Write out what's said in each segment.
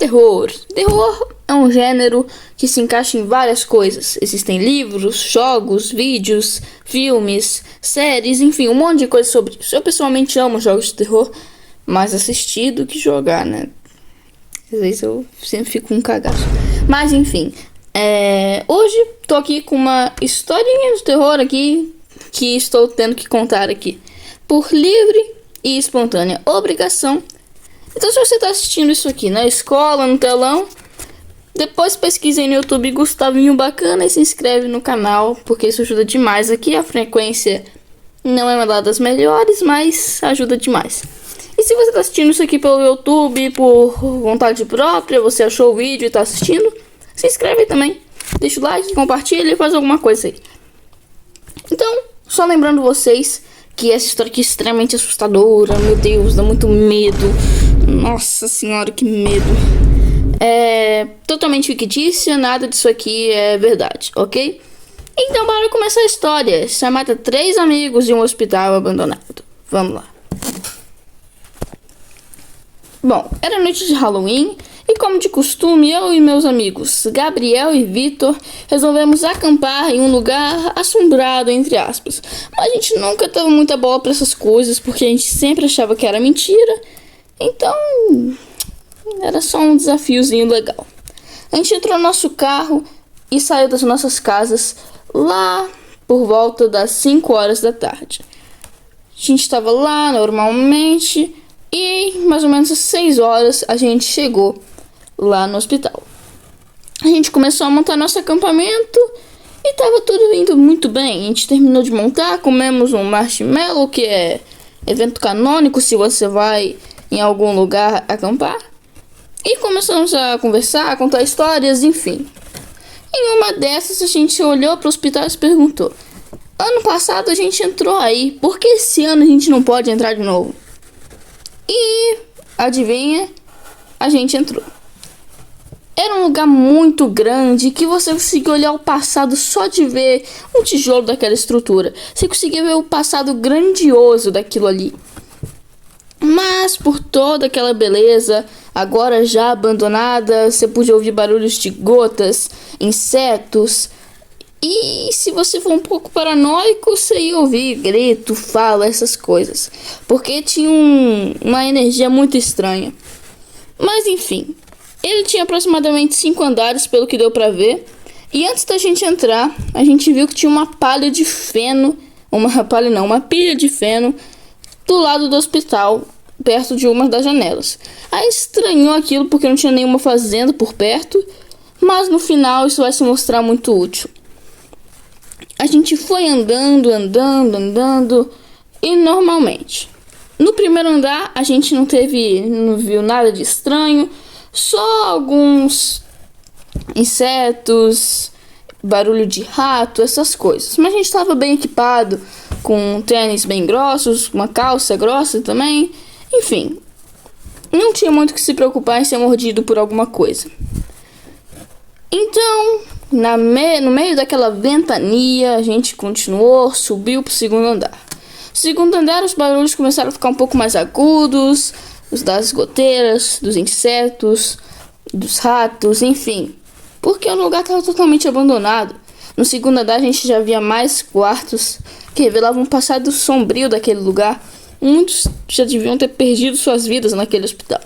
Terror. Terror é um gênero que se encaixa em várias coisas. Existem livros, jogos, vídeos, filmes, séries, enfim, um monte de coisa sobre isso. Eu pessoalmente amo jogos de terror, mais assistir do que jogar, né? Às vezes eu sempre fico com um cagaço. Mas enfim, hoje tô aqui com uma historinha de terror aqui que estou tendo que contar aqui por livre e espontânea obrigação. Então, se você está assistindo isso aqui na escola, no telão, depois pesquise no YouTube Gustavinho Bacana e se inscreve no canal, porque isso ajuda demais aqui. A frequência não é uma das melhores, mas ajuda demais. E se você está assistindo isso aqui pelo YouTube, por vontade própria, você achou o vídeo e está assistindo, se inscreve aí também. Deixa o like, compartilha e faz alguma coisa aí. Então, só lembrando vocês que essa história aqui é extremamente assustadora. Meu Deus, dá muito medo. Nossa senhora, que medo. É totalmente fictícia, nada disso aqui é verdade, ok? Então, bora começar a história. Chamada 3 amigos de um hospital abandonado. Vamos lá. Bom, era noite de Halloween e, como de costume, eu e meus amigos Gabriel e Vitor resolvemos acampar em um lugar assombrado, entre aspas. Mas a gente nunca teve muita bola para essas coisas, porque a gente sempre achava que era mentira. Então, era só um desafiozinho legal. A gente entrou no nosso carro e saiu das nossas casas lá por volta das 5 horas da tarde. A gente estava lá normalmente e mais ou menos às 6 horas a gente chegou lá no hospital. A gente começou a montar nosso acampamento e estava tudo indo muito bem. A gente terminou de montar, comemos um marshmallow, que é evento canônico se você vai em algum lugar acampar. E começamos a conversar, a contar histórias, enfim. Em uma dessas a gente olhou para o hospital e se perguntou: ano passado a gente entrou aí, por que esse ano a gente não pode entrar de novo? E adivinha, a gente entrou. Era um lugar muito grande que você conseguia olhar o passado só de ver um tijolo daquela estrutura. Você conseguia ver o passado grandioso daquilo ali. Mas por toda aquela beleza, agora já abandonada, você podia ouvir barulhos de gotas, insetos. E se você for um pouco paranoico, você ia ouvir grito, fala, essas coisas. Porque tinha uma energia muito estranha. Mas enfim, ele tinha aproximadamente 5 andares, pelo que deu pra ver. E antes da gente entrar, a gente viu que tinha uma pilha de feno, uma pilha de feno do lado do hospital, perto de uma das janelas. Aí estranhou aquilo porque não tinha nenhuma fazenda por perto, mas no final isso vai se mostrar muito útil. A gente foi andando e normalmente. No primeiro andar a gente não viu nada de estranho, só alguns insetos, barulho de rato, essas coisas. Mas a gente estava bem equipado, com tênis bem grossos, uma calça grossa também. Enfim, não tinha muito que se preocupar em ser mordido por alguma coisa. Então, no meio daquela ventania, a gente continuou, subiu pro segundo andar. No segundo andar, os barulhos começaram a ficar um pouco mais agudos, os das goteiras, dos insetos, dos ratos, enfim. Porque o lugar estava totalmente abandonado. No segundo andar, a gente já via mais quartos que revelavam um passado sombrio daquele lugar. Muitos já deviam ter perdido suas vidas naquele hospital.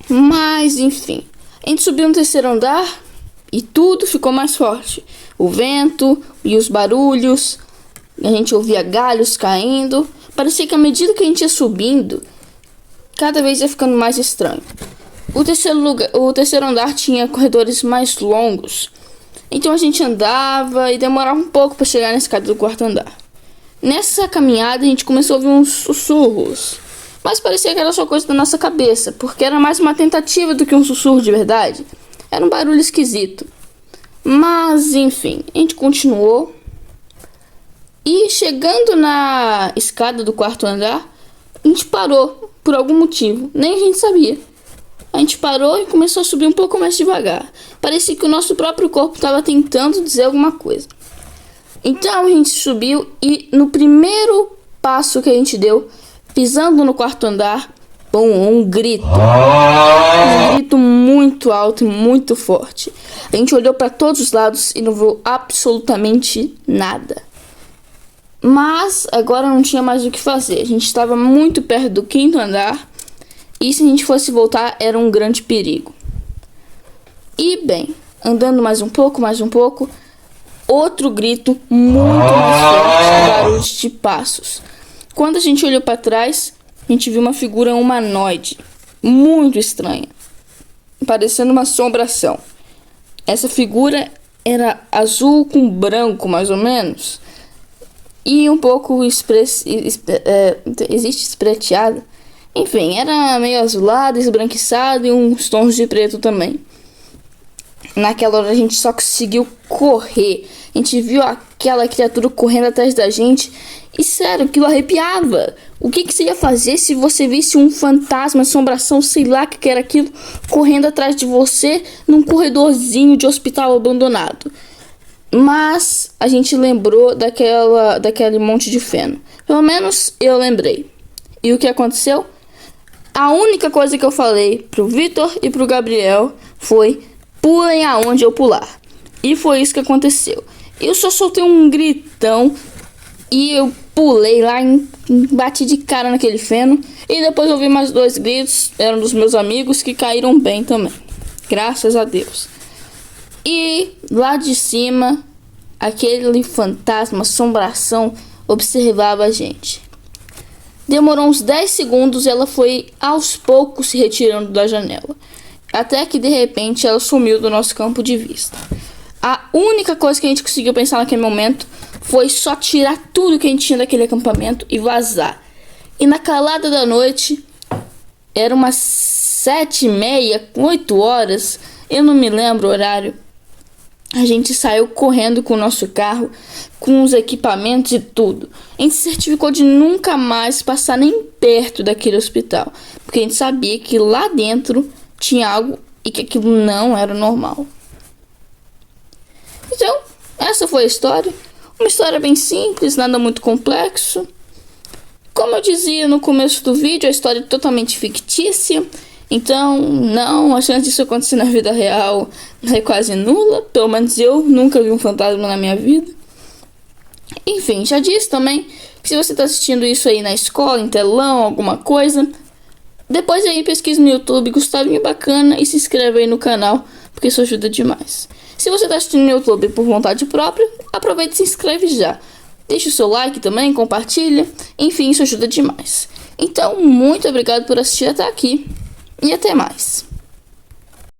Mas, enfim, a gente subiu no terceiro andar e tudo ficou mais forte. O vento e os barulhos, a gente ouvia galhos caindo. Parecia que à medida que a gente ia subindo, cada vez ia ficando mais estranho. O terceiro andar tinha corredores mais longos. Então a gente andava e demorava um pouco para chegar na escada do quarto andar. Nessa caminhada a gente começou a ouvir uns sussurros, mas parecia que era só coisa da nossa cabeça, porque era mais uma tentativa do que um sussurro de verdade. Era um barulho esquisito. Mas enfim, a gente continuou. E chegando na escada do quarto andar, a gente parou por algum motivo, nem a gente sabia. A gente parou e começou a subir um pouco mais devagar. Parecia que o nosso próprio corpo estava tentando dizer alguma coisa. Então a gente subiu e no primeiro passo que a gente deu, pisando no quarto andar, um grito. Um grito muito alto e muito forte. A gente olhou para todos os lados e não viu absolutamente nada. Mas agora não tinha mais o que fazer. A gente estava muito perto do 5º andar. E se a gente fosse voltar, era um grande perigo. E bem, andando mais um pouco, outro grito muito mais forte, barulhos de passos. Quando a gente olhou para trás, a gente viu uma figura humanoide, muito estranha, parecendo uma assombração. Essa figura era azul com branco, mais ou menos, e um pouco espreteada. Enfim, era meio azulado, esbranquiçado e uns tons de preto também. Naquela hora a gente só conseguiu correr. A gente viu aquela criatura correndo atrás da gente. E sério, aquilo arrepiava. O que você ia fazer se você visse um fantasma, assombração, sei lá o que era aquilo, correndo atrás de você num corredorzinho de hospital abandonado? Mas a gente lembrou daquele monte de feno. Pelo menos eu lembrei. E o que aconteceu? A única coisa que eu falei pro Vitor e pro Gabriel foi: pulem aonde eu pular. E foi isso que aconteceu. Eu só soltei um gritão e eu pulei lá, bati de cara naquele feno. E depois eu ouvi mais 2 gritos, eram dos meus amigos, que caíram bem também, graças a Deus. E lá de cima, aquele fantasma, assombração, observava a gente. Demorou uns 10 segundos e ela foi aos poucos se retirando da janela. Até que de repente ela sumiu do nosso campo de vista. A única coisa que a gente conseguiu pensar naquele momento foi só tirar tudo que a gente tinha daquele acampamento e vazar. E na calada da noite, era umas 7h30, 8 horas, eu não me lembro o horário. A gente saiu correndo com o nosso carro, com os equipamentos e tudo. A gente se certificou de nunca mais passar nem perto daquele hospital, porque a gente sabia que lá dentro tinha algo e que aquilo não era normal. Então, essa foi a história. Uma história bem simples, nada muito complexo. Como eu dizia no começo do vídeo, a história é totalmente fictícia. Então, não, a chance disso acontecer na vida real é quase nula. Pelo menos eu nunca vi um fantasma na minha vida. Enfim, já disse também que se você está assistindo isso aí na escola, em telão, alguma coisa, depois aí pesquisa no YouTube Gustavinho Bacana e se inscreve aí no canal, porque isso ajuda demais. Se você está assistindo no YouTube por vontade própria, aproveita e se inscreve já. Deixa o seu like também, compartilha, enfim, isso ajuda demais. Então, muito obrigado por assistir até aqui e até mais.